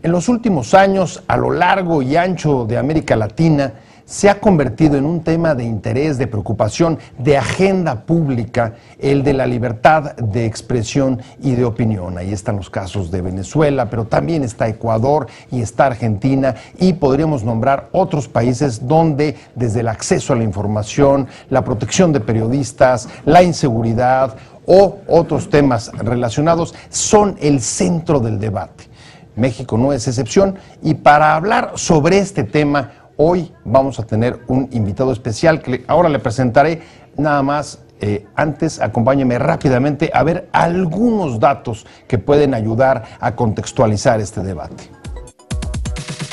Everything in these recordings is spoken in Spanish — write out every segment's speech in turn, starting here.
En los últimos años, a lo largo y ancho de América Latina, se ha convertido en un tema de interés, de preocupación, de agenda pública, el de la libertad de expresión y de opinión. Ahí están los casos de Venezuela, pero también está Ecuador y está Argentina, y podríamos nombrar otros países donde desde el acceso a la información, la protección de periodistas, la inseguridad o otros temas relacionados son el centro del debate. México no es excepción, y para hablar sobre este tema, hoy vamos a tener un invitado especial que ahora le presentaré. Nada más, antes acompáñeme rápidamente a ver algunos datos que pueden ayudar a contextualizar este debate.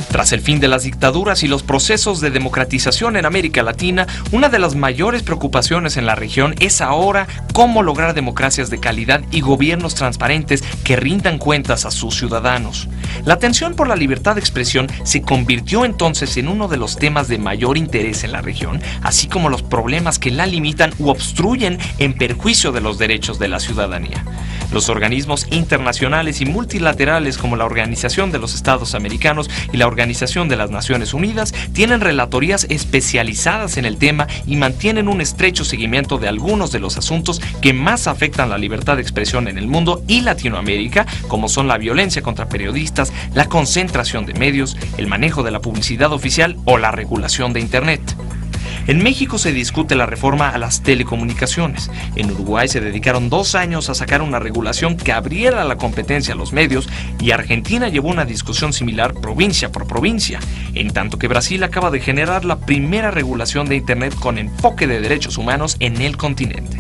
Tras el fin de las dictaduras y los procesos de democratización en América Latina, una de las mayores preocupaciones en la región es ahora cómo lograr democracias de calidad y gobiernos transparentes que rindan cuentas a sus ciudadanos. La tensión por la libertad de expresión se convirtió entonces en uno de los temas de mayor interés en la región, así como los problemas que la limitan u obstruyen en perjuicio de los derechos de la ciudadanía. Los organismos internacionales y multilaterales como la Organización de los Estados Americanos y la Organización de las Naciones Unidas tienen relatorías especializadas en el tema y mantienen un estrecho seguimiento de algunos de los asuntos que más afectan la libertad de expresión en el mundo y Latinoamérica, como son la violencia contra periodistas, la concentración de medios, el manejo de la publicidad oficial o la regulación de Internet. En México se discute la reforma a las telecomunicaciones. En Uruguay se dedicaron 2 años a sacar una regulación que abriera la competencia a los medios, y Argentina llevó una discusión similar provincia por provincia, en tanto que Brasil acaba de generar la primera regulación de Internet con enfoque de derechos humanos en el continente.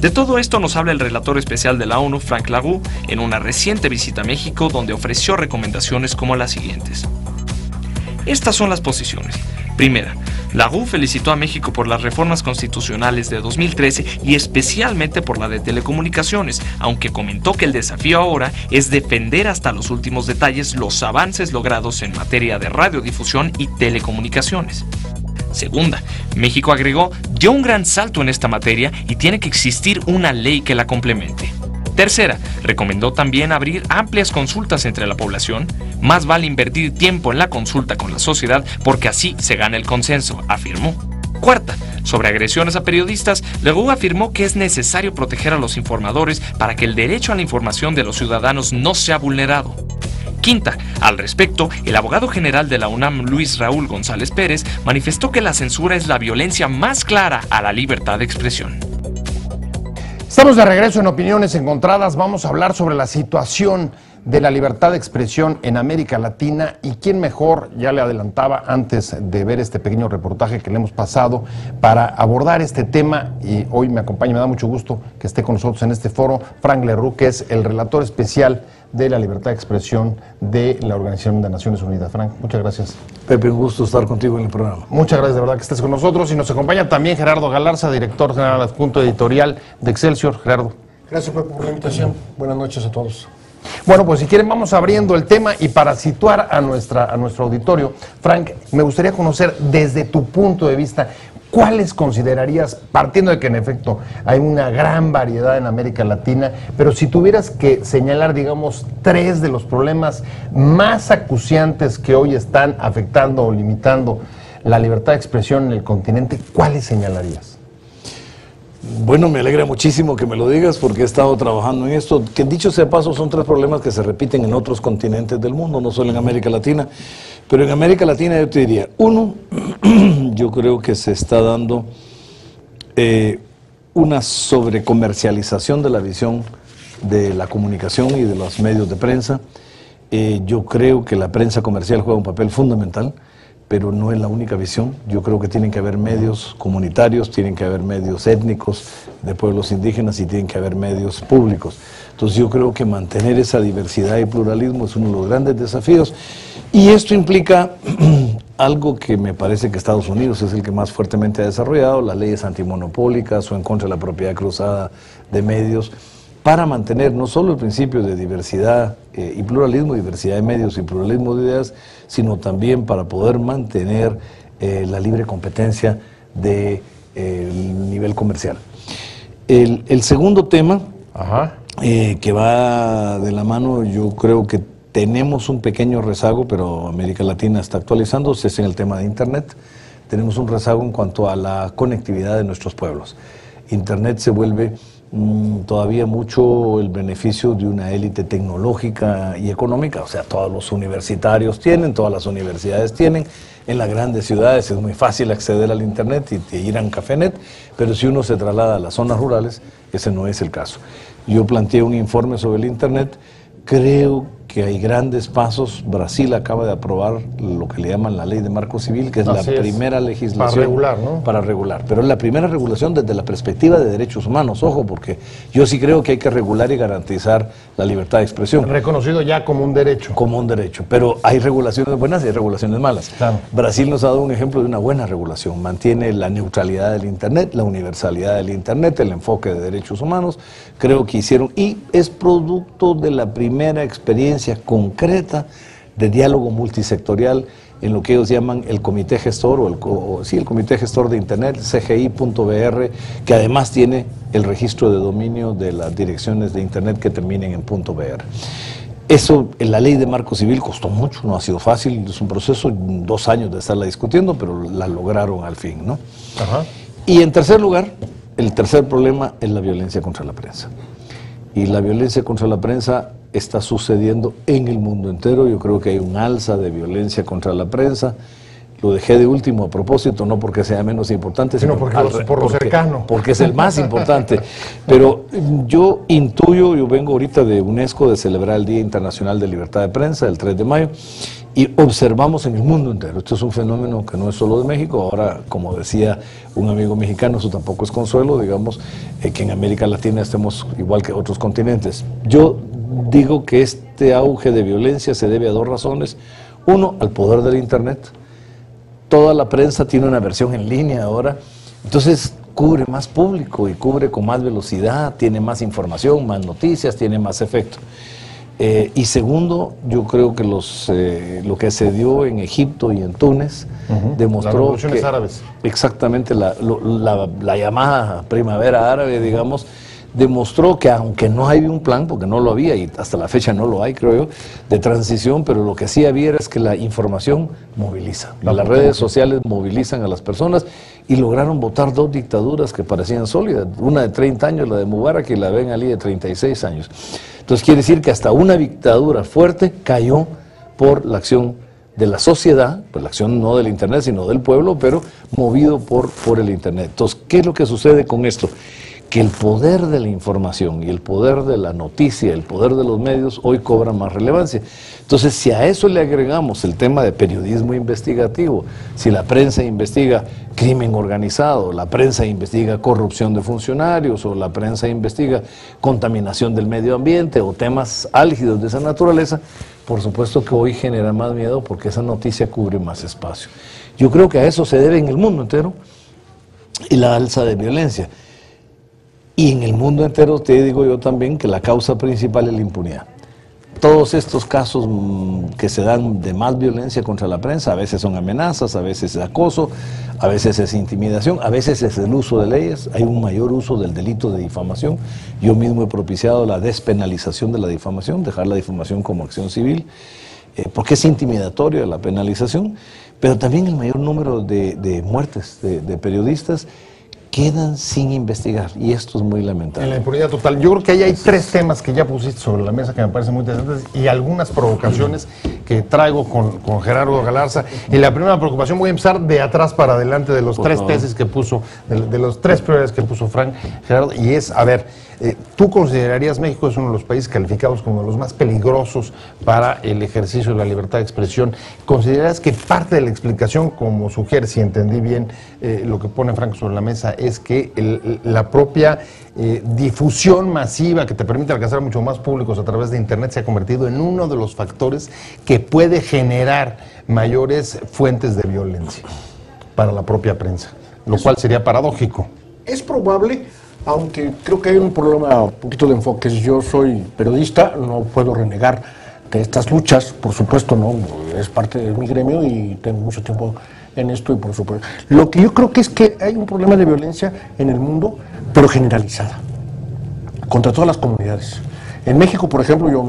De todo esto nos habla el relator especial de la ONU, Frank La Rue, en una reciente visita a México, donde ofreció recomendaciones como las siguientes. Estas son las posiciones. Primera, La Rue felicitó a México por las reformas constitucionales de 2013 y especialmente por la de telecomunicaciones, aunque comentó que el desafío ahora es defender hasta los últimos detalles los avances logrados en materia de radiodifusión y telecomunicaciones. Segunda, México agregó, dio un gran salto en esta materia y tiene que existir una ley que la complemente. Tercera, recomendó también abrir amplias consultas entre la población. Más vale invertir tiempo en la consulta con la sociedad porque así se gana el consenso, afirmó. Cuarta, sobre agresiones a periodistas, La Rue afirmó que es necesario proteger a los informadores para que el derecho a la información de los ciudadanos no sea vulnerado. Quinta, al respecto, el abogado general de la UNAM, Luis Raúl González Pérez, manifestó que la censura es la violencia más clara a la libertad de expresión. Estamos de regreso en Opiniones Encontradas. Vamos a hablar sobre la situación de la libertad de expresión en América Latina, y quién mejor, ya le adelantaba antes de ver este pequeño reportaje que le hemos pasado, para abordar este tema. Y hoy me acompaña, me da mucho gusto que esté con nosotros en este foro, Frank La Rue, que es el relator especial de la libertad de expresión de la Organización de Naciones Unidas. Frank, muchas gracias. Pepe, un gusto estar contigo en el programa. Muchas gracias, de verdad, que estés con nosotros. Y nos acompaña también Gerardo Galarza, director general adjunto editorial de Excelsior. Gerardo. Gracias, Pepe, por la invitación. Buenas noches a todos. Bueno, pues si quieren vamos abriendo el tema, y para situar a nuestro auditorio, Frank, me gustaría conocer desde tu punto de vista, ¿cuáles considerarías, partiendo de que en efecto hay una gran variedad en América Latina, pero si tuvieras que señalar, digamos, 3 de los problemas más acuciantes que hoy están afectando o limitando la libertad de expresión en el continente, ¿cuáles señalarías? Bueno, me alegra muchísimo que me lo digas porque he estado trabajando en esto, que dicho sea paso son 3 problemas que se repiten en otros continentes del mundo, no solo en América Latina, pero en América Latina yo te diría, uno, yo creo que se está dando una sobrecomercialización de la visión de la comunicación y de los medios de prensa. Yo creo que la prensa comercial juega un papel fundamental, pero no es la única visión. Yo creo que tienen que haber medios comunitarios, tienen que haber medios étnicos de pueblos indígenas y tienen que haber medios públicos. Entonces yo creo que mantener esa diversidad y pluralismo es uno de los grandes desafíos, y esto implica algo que me parece que Estados Unidos es el que más fuertemente ha desarrollado, las leyes antimonopólicas o en contra de la propiedad cruzada de medios, para mantener no solo el principio de diversidad y pluralismo, diversidad de medios y pluralismo de ideas, sino también para poder mantener la libre competencia del nivel comercial. El segundo tema, que va de la mano, yo creo que tenemos un pequeño rezago, pero América Latina está actualizándose, es en el tema de Internet. Tenemos un rezago en cuanto a la conectividad de nuestros pueblos. Internet se vuelve todavía mucho el beneficio de una élite tecnológica y económica, o sea, todos los universitarios tienen, todas las universidades tienen. En las grandes ciudades es muy fácil acceder al Internet y ir a un cafenet, pero si uno se traslada a las zonas rurales, ese no es el caso. Yo planteé un informe sobre el Internet, creo que hay grandes pasos. Brasil acaba de aprobar lo que le llaman la ley de marco civil, que es la primera legislación para regular, ¿no? Para regular, pero es la primera regulación desde la perspectiva de derechos humanos, ojo, porque yo sí creo que hay que regular y garantizar la libertad de expresión. Reconocido ya como un derecho. Como un derecho, pero hay regulaciones buenas y hay regulaciones malas. Claro. Brasil nos ha dado un ejemplo de una buena regulación, mantiene la neutralidad del Internet, la universalidad del Internet, el enfoque de derechos humanos, creo que hicieron, y es producto de la primera experiencia concreta de diálogo multisectorial en lo que ellos llaman el comité gestor, el comité gestor de Internet, CGI.br, que además tiene el registro de dominio de las direcciones de Internet que terminen en .br. Eso, en la ley de marco civil costó mucho, no ha sido fácil, es un proceso, 2 años de estarla discutiendo, pero la lograron al fin, ¿no? Ajá. Y en tercer lugar, el tercer problema es la violencia contra la prensa. Y la violencia contra la prensa está sucediendo en el mundo entero. Yo creo que hay un alza de violencia contra la prensa. Lo dejé de último a propósito, no porque sea menos importante, sino por lo cercano. Porque es el más importante. Pero yo intuyo, yo vengo ahorita de UNESCO de celebrar el Día Internacional de Libertad de Prensa, el 3 de mayo, y observamos en el mundo entero. Esto es un fenómeno que no es solo de México. Ahora, como decía un amigo mexicano, eso tampoco es consuelo, digamos, que en América Latina estemos igual que otros continentes. Yo digo que este auge de violencia se debe a 2 razones. Uno, al poder del Internet. Toda la prensa tiene una versión en línea ahora, entonces cubre más público y cubre con más velocidad, tiene más información, más noticias, tiene más efecto. Y segundo, yo creo que lo que se dio en Egipto y en Túnez demostró las revoluciones árabes. Exactamente, la llamada primavera árabe, digamos, demostró que aunque no hay un plan, porque no lo había y hasta la fecha no lo hay, creo yo, de transición, pero lo que sí había es que la información moviliza. Las redes sociales movilizan a las personas y lograron botar 2 dictaduras que parecían sólidas, una de 30 años, la de Mubarak, y la Ben Ali de 36 años. Entonces quiere decir que hasta una dictadura fuerte cayó por la acción de la sociedad, pues la acción no del Internet, sino del pueblo, pero movido por el Internet. Entonces, ¿qué es lo que sucede con esto? Que el poder de la información y el poder de la noticia, el poder de los medios, hoy cobra más relevancia. Entonces, si a eso le agregamos el tema de periodismo investigativo, si la prensa investiga crimen organizado, la prensa investiga corrupción de funcionarios, o la prensa investiga contaminación del medio ambiente, o temas álgidos de esa naturaleza, por supuesto que hoy genera más miedo porque esa noticia cubre más espacio. Yo creo que a eso se debe en el mundo entero y la alza de violencia. Y en el mundo entero te digo yo también que la causa principal es la impunidad. Todos estos casos que se dan de más violencia contra la prensa, a veces son amenazas, a veces es acoso, a veces es intimidación, a veces es el uso de leyes. Hay un mayor uso del delito de difamación. Yo mismo he propiciado la despenalización de la difamación, dejar la difamación como acción civil, porque es intimidatoria la penalización, pero también el mayor número de muertes de periodistas quedan sin investigar, y esto es muy lamentable. En la impunidad total. Yo creo que ahí hay 3 temas que ya pusiste sobre la mesa que me parecen muy interesantes y algunas provocaciones que traigo con Gerardo Galarza. Y la primera preocupación, voy a empezar de atrás para adelante de los 3 tesis que puso, de los 3 prioridades que puso Frank, Gerardo, y es, a ver, ¿tú considerarías México es uno de los países calificados como los más peligrosos para el ejercicio de la libertad de expresión? ¿Consideras que parte de la explicación, como sugiere, si entendí bien lo que pone Frank sobre la mesa, es que la propia difusión masiva que te permite alcanzar mucho más públicos a través de Internet se ha convertido en uno de los factores que puede generar mayores fuentes de violencia para la propia prensa, lo cual sería paradójico? Es probable, aunque creo que hay un problema, un poquito de enfoques. Yo soy periodista, no puedo renegar que estas luchas, por supuesto, no es parte de mi gremio y tengo mucho tiempo en esto, y por supuesto. Lo que yo creo que es que hay un problema de violencia en el mundo, pero generalizada, contra todas las comunidades. En México, por ejemplo, yo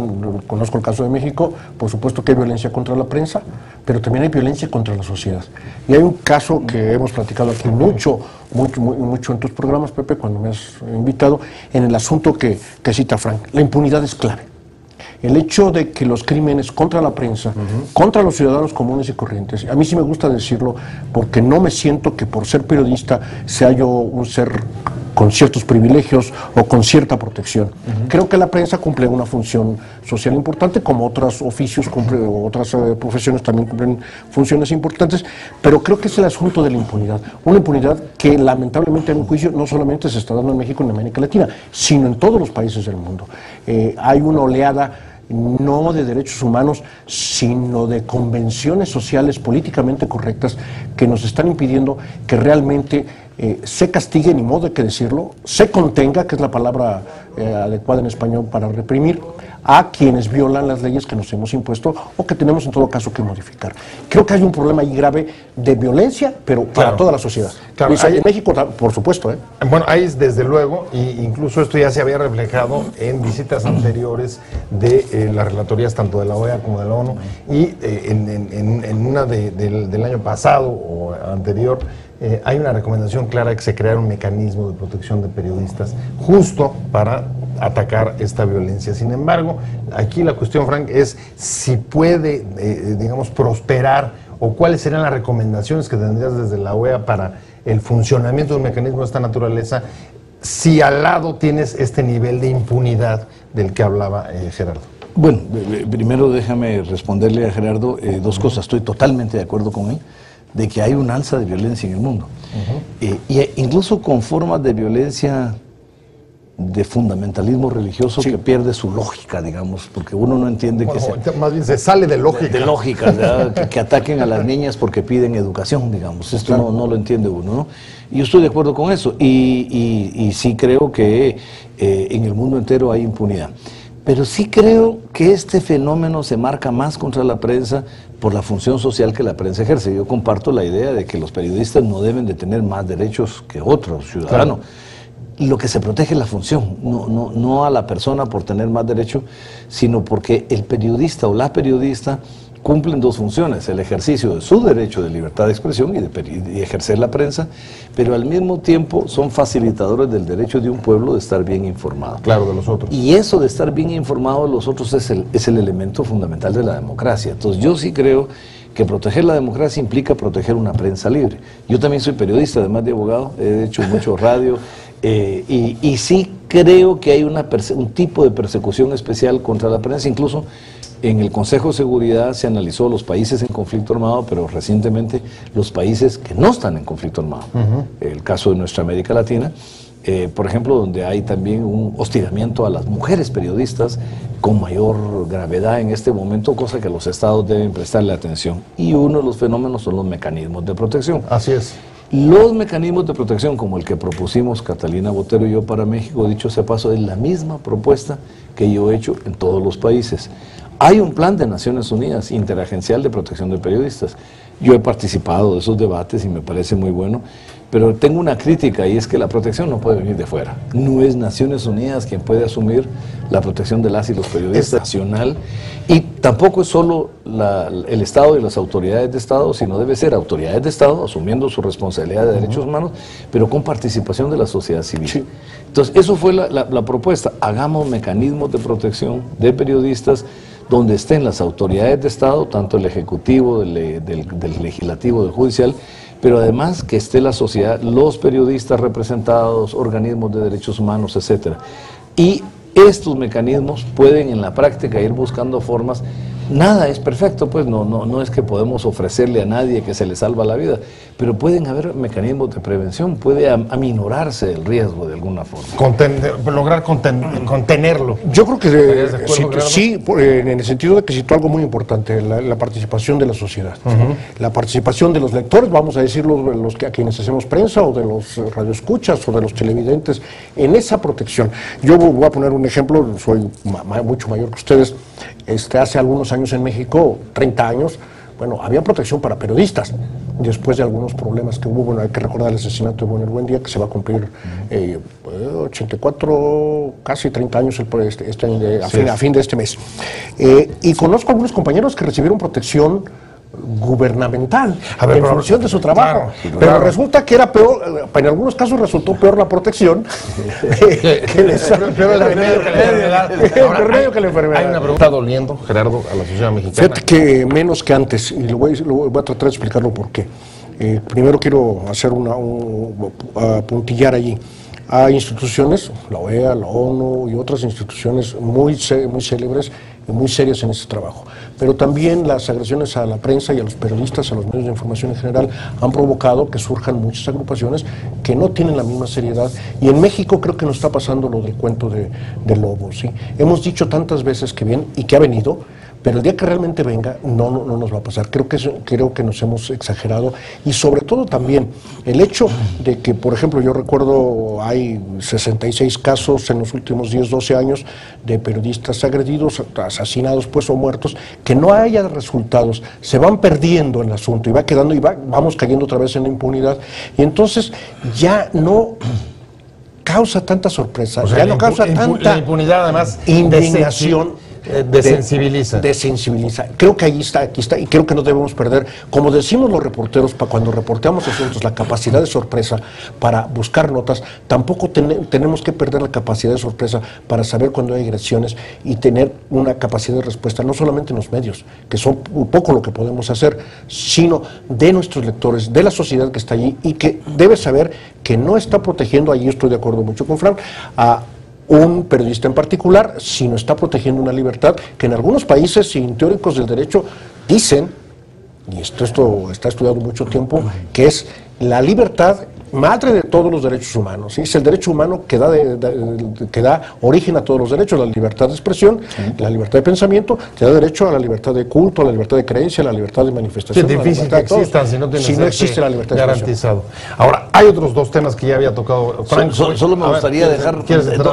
conozco el caso de México, por supuesto que hay violencia contra la prensa, pero también hay violencia contra la sociedad. Y hay un caso que hemos platicado aquí mucho en tus programas, Pepe, cuando me has invitado, en el asunto que cita Frank. La impunidad es clave. El hecho de que los crímenes contra la prensa, contra los ciudadanos comunes y corrientes, a mí sí me gusta decirlo porque no me siento que por ser periodista sea yo un ser con ciertos privilegios o con cierta protección. Creo que la prensa cumple una función social importante, como otros oficios o otras profesiones también cumplen funciones importantes, pero creo que es el asunto de la impunidad. Una impunidad que lamentablemente en un juicio no solamente se está dando en México y en América Latina, sino en todos los países del mundo. Hay una oleada no de derechos humanos, sino de convenciones sociales políticamente correctas que nos están impidiendo que realmente se castigue, ni modo de que decirlo, se contenga, que es la palabra adecuada en español para reprimir, a quienes violan las leyes que nos hemos impuesto o que tenemos en todo caso que modificar. Creo que hay un problema ahí grave de violencia, pero para toda la sociedad. Claro, en México, por supuesto. Bueno, ahí desde luego, y incluso esto ya se había reflejado en visitas anteriores de las relatorías tanto de la OEA como de la ONU, y en una del año pasado o anterior, hay una recomendación clara que se creara un mecanismo de protección de periodistas justo para atacar esta violencia. Sin embargo, aquí la cuestión, Frank, es si puede, digamos, prosperar, o cuáles serían las recomendaciones que tendrías desde la OEA para el funcionamiento de un mecanismo de esta naturaleza, si al lado tienes este nivel de impunidad del que hablaba Gerardo. Bueno, primero déjame responderle a Gerardo dos cosas. Estoy totalmente de acuerdo con él de que hay un alza de violencia en el mundo. Y incluso con formas de violencia de fundamentalismo religioso que pierde su lógica, digamos, porque uno no entiende más bien se sale de lógica. De lógica, que ataquen a las niñas porque piden educación, digamos. Esto no lo entiende uno, ¿no? Y yo estoy de acuerdo con eso. Y sí creo que en el mundo entero hay impunidad. Pero sí creo que este fenómeno se marca más contra la prensa por la función social que la prensa ejerce. Yo comparto la idea de que los periodistas no deben de tener más derechos que otros ciudadanos. Claro. Lo que se protege es la función, no a la persona por tener más derecho, sino porque el periodista o la periodista cumplen dos funciones: el ejercicio de su derecho de libertad de expresión y de ejercer la prensa, pero al mismo tiempo son facilitadores del derecho de un pueblo de estar bien informado. Claro, de los otros. Y eso de estar bien informado de los otros es el elemento fundamental de la democracia. Entonces yo sí creo que proteger la democracia implica proteger una prensa libre. Yo también soy periodista, además de abogado, he hecho mucho radio, y sí creo que hay un tipo de persecución especial contra la prensa. Incluso en el Consejo de Seguridad se analizó los países en conflicto armado, pero recientemente los países que no están en conflicto armado. El caso de nuestra América Latina, por ejemplo, donde hay también un hostigamiento a las mujeres periodistas con mayor gravedad en este momento, cosa que los estados deben prestarle atención. Y uno de los fenómenos son los mecanismos de protección. Así es. Los mecanismos de protección, como el que propusimos Catalina Botero y yo para México, dicho sea paso, es la misma propuesta que yo he hecho en todos los países. Hay un plan de Naciones Unidas interagencial de protección de periodistas. Yo he participado de esos debates y me parece muy bueno, pero tengo una crítica, y es que la protección no puede venir de fuera. No es Naciones Unidas quien puede asumir la protección de las y los periodistas nacional, y tampoco es solo el Estado y las autoridades de Estado, sino debe ser autoridades de Estado asumiendo su responsabilidad de derechos humanos, pero con participación de la sociedad civil. Sí. Entonces, eso fue la propuesta. Hagamos mecanismos de protección de periodistas donde estén las autoridades de Estado, tanto el Ejecutivo, del Legislativo, del Judicial, pero además que esté la sociedad, los periodistas representados, organismos de derechos humanos, etcétera. Y estos mecanismos pueden en la práctica ir buscando formas. Nada es perfecto, pues no es que podemos ofrecerle a nadie que se le salva la vida, pero pueden haber mecanismos de prevención, puede aminorarse el riesgo de alguna forma. Lograr contenerlo. Yo creo que sí, en el sentido de que citó algo muy importante, la participación de la sociedad, la participación de los lectores, vamos a decir a quienes hacemos prensa, o de los radioescuchas, o de los televidentes, en esa protección. Yo voy a poner un ejemplo, soy mucho mayor que ustedes. Hace algunos años en México, 30 años, bueno, había protección para periodistas. Después de algunos problemas que hubo, bueno, hay que recordar el asesinato de Bonner Buendía, que se va a cumplir 84, casi 30 años a fin de este mes. Y conozco algunos compañeros que recibieron protección gubernamental en función de su trabajo, pero resulta que era peor, en algunos casos resultó peor la protección peor el remedio que la enfermedad. Hay una pregunta doliendo, Gerardo, a la sociedad mexicana. Fíjate que menos que antes, y voy a tratar de explicarlo por qué. Primero quiero hacer puntillar allí. Hay instituciones, la OEA, la ONU y otras instituciones muy célebres y muy serias en este trabajo. Pero también las agresiones a la prensa y a los periodistas, a los medios de información en general, han provocado que surjan muchas agrupaciones que no tienen la misma seriedad. Y en México creo que nos está pasando lo del cuento del lobo, ¿sí? Hemos dicho tantas veces que viene y que ha venido, pero el día que realmente venga no nos va a pasar. Creo que nos hemos exagerado, y sobre todo también el hecho de que, por ejemplo, yo recuerdo hay 66 casos en los últimos 10, 12 años de periodistas agredidos, asesinados pues o muertos, que no haya resultados, se van perdiendo en el asunto y va quedando vamos cayendo otra vez en la impunidad, y entonces ya no causa tanta sorpresa, ya no causa tanta la impunidad, además, indignación. Desensibiliza. Desensibiliza. Creo que aquí está, y creo que no debemos perder, como decimos los reporteros, cuando reporteamos asuntos, la capacidad de sorpresa para buscar notas. Tampoco tenemos que perder la capacidad de sorpresa para saber cuando hay agresiones y tener una capacidad de respuesta, no solamente en los medios, que son un poco lo que podemos hacer, sino de nuestros lectores, de la sociedad que está allí y que debe saber que no está protegiendo, allí estoy de acuerdo mucho con Frank, a un periodista en particular, sino está protegiendo una libertad que en algunos países sin teóricos del derecho dicen, y esto está estudiado mucho tiempo, que es la libertad madre de todos los derechos humanos, ¿sí? Es el derecho humano que da origen a todos los derechos, la libertad de expresión, la libertad de pensamiento, te da derecho a la libertad de culto, a la libertad de creencia, a la libertad de manifestación. Es difícil que existan si no existe la libertad garantizado. Ahora, hay otros dos temas que ya había tocado Frank. Solo me gustaría dejar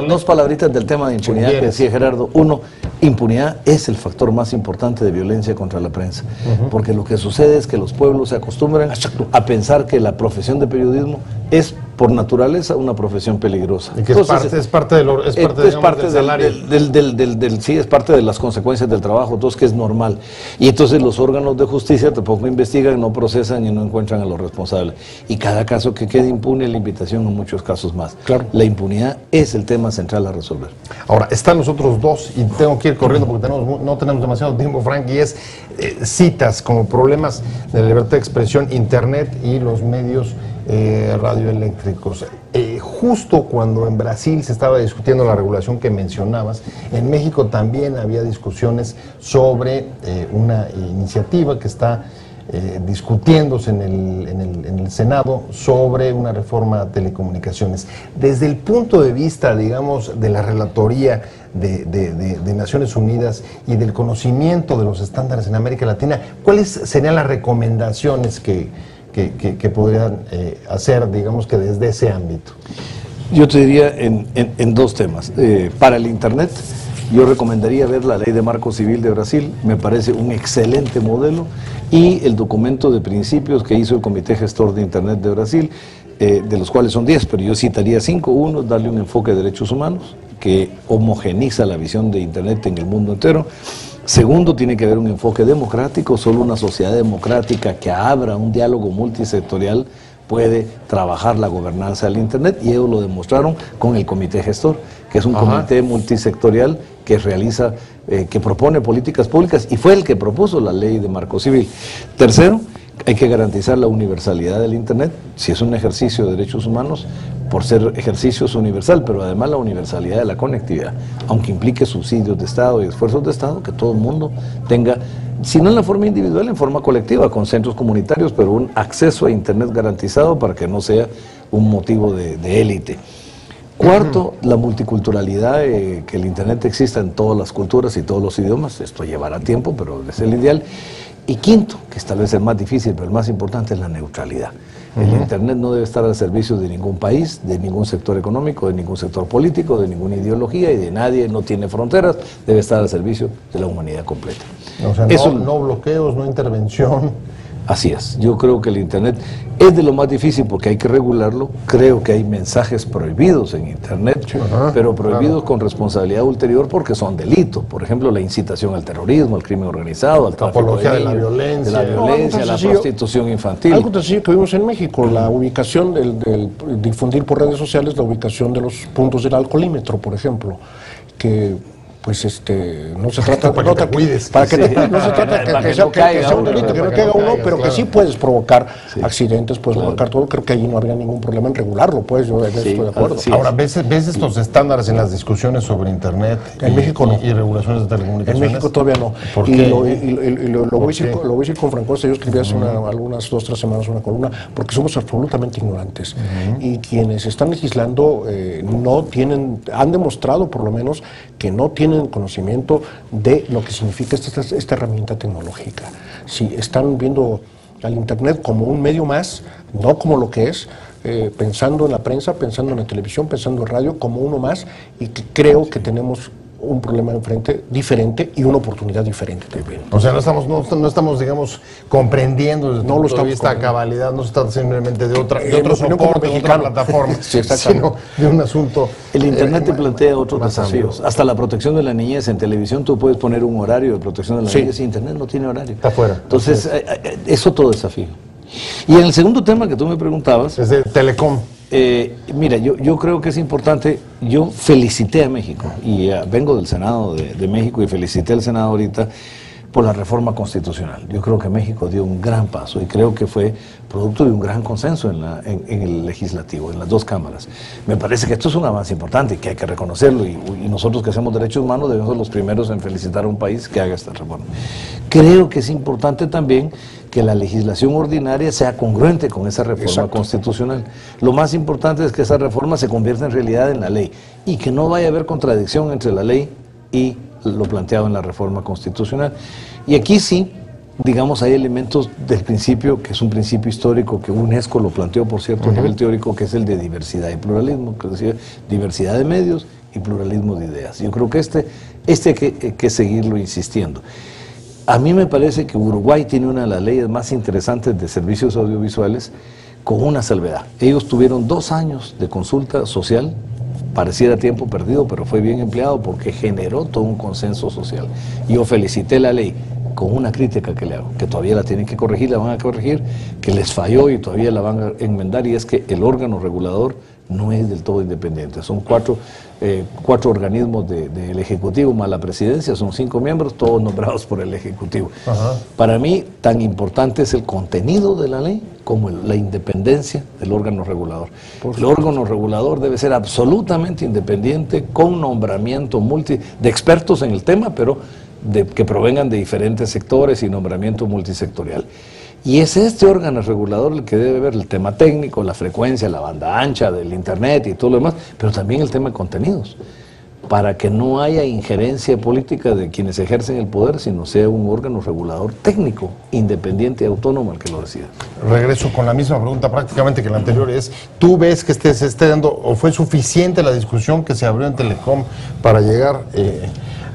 dos palabritas del tema de impunidad que decía Gerardo. Uno, impunidad es el factor más importante de violencia contra la prensa, porque lo que sucede es que los pueblos se acostumbran a pensar que la profesión de periodismo es por naturaleza una profesión peligrosa. Y que entonces, es parte del salario. Sí, es parte de las consecuencias del trabajo, entonces que es normal. Y entonces los órganos de justicia tampoco investigan, no procesan y no encuentran a los responsables. Y cada caso que quede impune, la invitación en muchos casos más. Claro. La impunidad es el tema central a resolver. Ahora, están los otros dos, y tengo que ir corriendo porque no tenemos demasiado tiempo, Frank, y es citas como problemas de la libertad de expresión, internet y los medios radioeléctricos. Justo cuando en Brasil se estaba discutiendo la regulación que mencionabas, en México también había discusiones sobre una iniciativa que está discutiéndose en el Senado sobre una reforma a telecomunicaciones. Desde el punto de vista, digamos, de la relatoría de Naciones Unidas y del conocimiento de los estándares en América Latina, ¿cuáles serían las recomendaciones que podrían hacer, digamos, que desde ese ámbito? Yo te diría en dos temas. Para el Internet, yo recomendaría ver la Ley de Marco Civil de Brasil, me parece un excelente modelo, y el documento de principios que hizo el Comité Gestor de Internet de Brasil, de los cuales son 10, pero yo citaría 5. Uno, darle un enfoque de derechos humanos, que homogeniza la visión de Internet en el mundo entero. Segundo, tiene que haber un enfoque democrático. Solo una sociedad democrática que abra un diálogo multisectorial puede trabajar la gobernanza del Internet, y ellos lo demostraron con el Comité Gestor, que es un comité multisectorial que realiza, que propone políticas públicas, y fue el que propuso la Ley de Marco Civil. Tercero, hay que garantizar la universalidad del Internet. Si es un ejercicio de derechos humanos, por ser ejercicio es universal, pero además la universalidad de la conectividad, aunque implique subsidios de Estado y esfuerzos de Estado, que todo el mundo tenga, si no en la forma individual, en forma colectiva, con centros comunitarios, pero un acceso a Internet garantizado para que no sea un motivo de élite. Cuarto, la multiculturalidad, que el Internet exista en todas las culturas y todos los idiomas. Esto llevará tiempo, pero es el ideal. Y quinto, que es tal vez el más difícil, pero el más importante, es la neutralidad. El Internet no debe estar al servicio de ningún país, de ningún sector económico, de ningún sector político, de ninguna ideología y de nadie, no tiene fronteras, debe estar al servicio de la humanidad completa. O sea, no bloqueos, no intervención. Así es, yo creo que el Internet es de lo más difícil porque hay que regularlo. Creo que hay mensajes prohibidos en Internet, pero prohibidos con responsabilidad ulterior porque son delitos. Por ejemplo, la incitación al terrorismo, al crimen organizado, al tráfico apología de de la niños, violencia, la prostitución infantil. Algo tan sencillo que vimos en México, la ubicación del difundir por redes sociales, la ubicación de los puntos del alcoholímetro, por ejemplo, que pues no se trata para que te cuides. para que te cuides, no se trata que sea un delito, que no caiga uno, pero que sí puedes provocar accidentes, puedes provocar todo. Creo que allí no habría ningún problema en regularlo, pues yo estoy de acuerdo. Ahora, ¿ves estos estándares en las discusiones sobre Internet en México no. y regulaciones de telecomunicaciones? En México todavía no. ¿Por y qué? Lo voy a decir con franqueza. Yo escribí hace algunas 2 o 3 semanas una columna, porque somos absolutamente ignorantes. Y quienes están legislando han demostrado por lo menos que no tienen conocimiento de lo que significa esta herramienta tecnológica. Si están viendo al Internet como un medio más, no como lo que es, pensando en la prensa, pensando en la televisión, pensando en radio, como uno más, y que creo que tenemos un problema enfrente diferente y una oportunidad diferente también. O sea, no estamos, digamos, comprendiendo desde el punto de vista de cabalidad, no se trata simplemente de otro soporte, de otra plataforma, sí, sino de un asunto. El Internet te plantea otros desafíos. Hasta la protección de la niñez. En televisión tú puedes poner un horario de protección de la niñez y Internet no tiene horario. Está fuera. Entonces, es otro desafío. Y en el segundo tema que tú me preguntabas... Es de Telecom. Mira, yo creo que es importante. Yo felicité a México y vengo del Senado de México y felicité al Senado ahorita por la reforma constitucional. Yo creo que México dio un gran paso y creo que fue producto de un gran consenso en el legislativo, en las 2 cámaras. Me parece que esto es un avance importante y que hay que reconocerlo y nosotros que hacemos derechos humanos debemos ser los primeros en felicitar a un país que haga esta reforma. Creo que es importante también que la legislación ordinaria sea congruente con esa reforma constitucional. Lo más importante es que esa reforma se convierta en realidad en la ley y que no vaya a haber contradicción entre la ley y lo planteado en la reforma constitucional. Y aquí sí, digamos, hay elementos del principio, que es un principio histórico que UNESCO lo planteó, por cierto, a nivel teórico, que es el de diversidad y pluralismo, que es decir, diversidad de medios y pluralismo de ideas. Yo creo que este hay que seguirlo insistiendo. A mí me parece que Uruguay tiene una de las leyes más interesantes de servicios audiovisuales, con una salvedad. Ellos tuvieron 2 años de consulta social, pareciera tiempo perdido, pero fue bien empleado porque generó todo un consenso social. Yo felicité la ley con una crítica que le hago, que todavía la tienen que corregir, la van a corregir, que les falló y todavía la van a enmendar, y es que el órgano regulador no es del todo independiente. Son 4 organismos del Ejecutivo más la Presidencia, son 5 miembros, todos nombrados por el Ejecutivo. Para mí, tan importante es el contenido de la ley como la independencia del órgano regulador. El órgano regulador debe ser absolutamente independiente, con nombramiento de expertos en el tema, pero que provengan de diferentes sectores y nombramiento multisectorial. Y es este órgano regulador el que debe ver el tema técnico, la frecuencia, la banda ancha del Internet y todo lo demás, pero también el tema de contenidos, para que no haya injerencia política de quienes ejercen el poder, sino sea un órgano regulador técnico, independiente y autónomo el que lo decida. Regreso con la misma pregunta prácticamente que la anterior, ¿tú ves que se esté dando, o fue suficiente la discusión que se abrió en Telecom para llegar,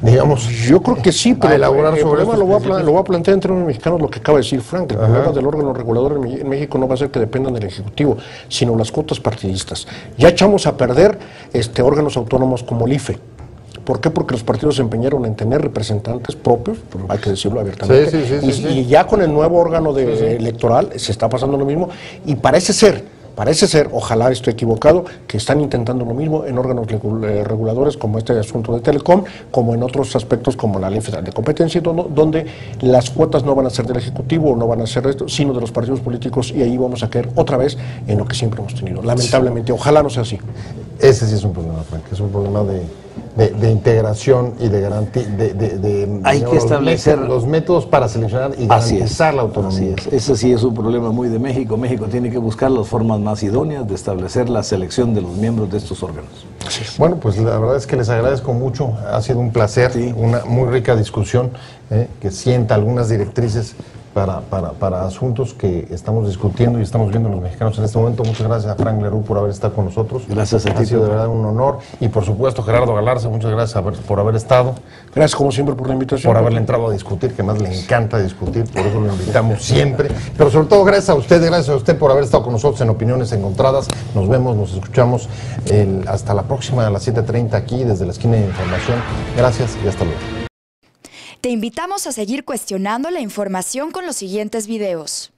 digamos, yo creo que sí, pero elaborar el sobre problema lo voy a plantear en términos mexicanos, lo que acaba de decir Frank. El problema del órgano regulador en México no va a ser que dependan del Ejecutivo, sino las cuotas partidistas. Ya echamos a perder órganos autónomos como el IFE. ¿Por qué? Porque los partidos se empeñaron en tener representantes propios, hay que decirlo abiertamente, y ya con el nuevo órgano electoral se está pasando lo mismo, y parece ser, ojalá estoy equivocado, que están intentando lo mismo en órganos reguladores como este asunto de Telecom, como en otros aspectos como la Ley Federal de Competencia, donde las cuotas no van a ser del Ejecutivo, no van a ser esto, sino de los partidos políticos, y ahí vamos a caer otra vez en lo que siempre hemos tenido. Lamentablemente, ojalá no sea así. Ese sí es un problema, Frank, es un problema de integración y de garantía, hay que establecer los métodos para seleccionar y garantizar la autonomía. Así es. Ese sí es un problema muy de México. México tiene que buscar las formas más idóneas de establecer la selección de los miembros de estos órganos. Bueno, pues la verdad es que les agradezco mucho, ha sido un placer, una muy rica discusión que sienta algunas directrices para asuntos que estamos discutiendo y estamos viendo los mexicanos en este momento. Muchas gracias a Frank Leroux por haber estado con nosotros. Gracias a ti. Ha sido de verdad un honor. Y por supuesto, Gerardo Galarza, muchas gracias por haber estado. Gracias como siempre por la invitación. Por haberle entrado a discutir, que más le encanta discutir, por eso lo invitamos siempre. Pero sobre todo gracias a usted por haber estado con nosotros en Opiniones Encontradas. Nos vemos, nos escuchamos hasta la próxima a las 7:30 aquí desde la esquina de información. Gracias y hasta luego. Te invitamos a seguir cuestionando la información con los siguientes videos.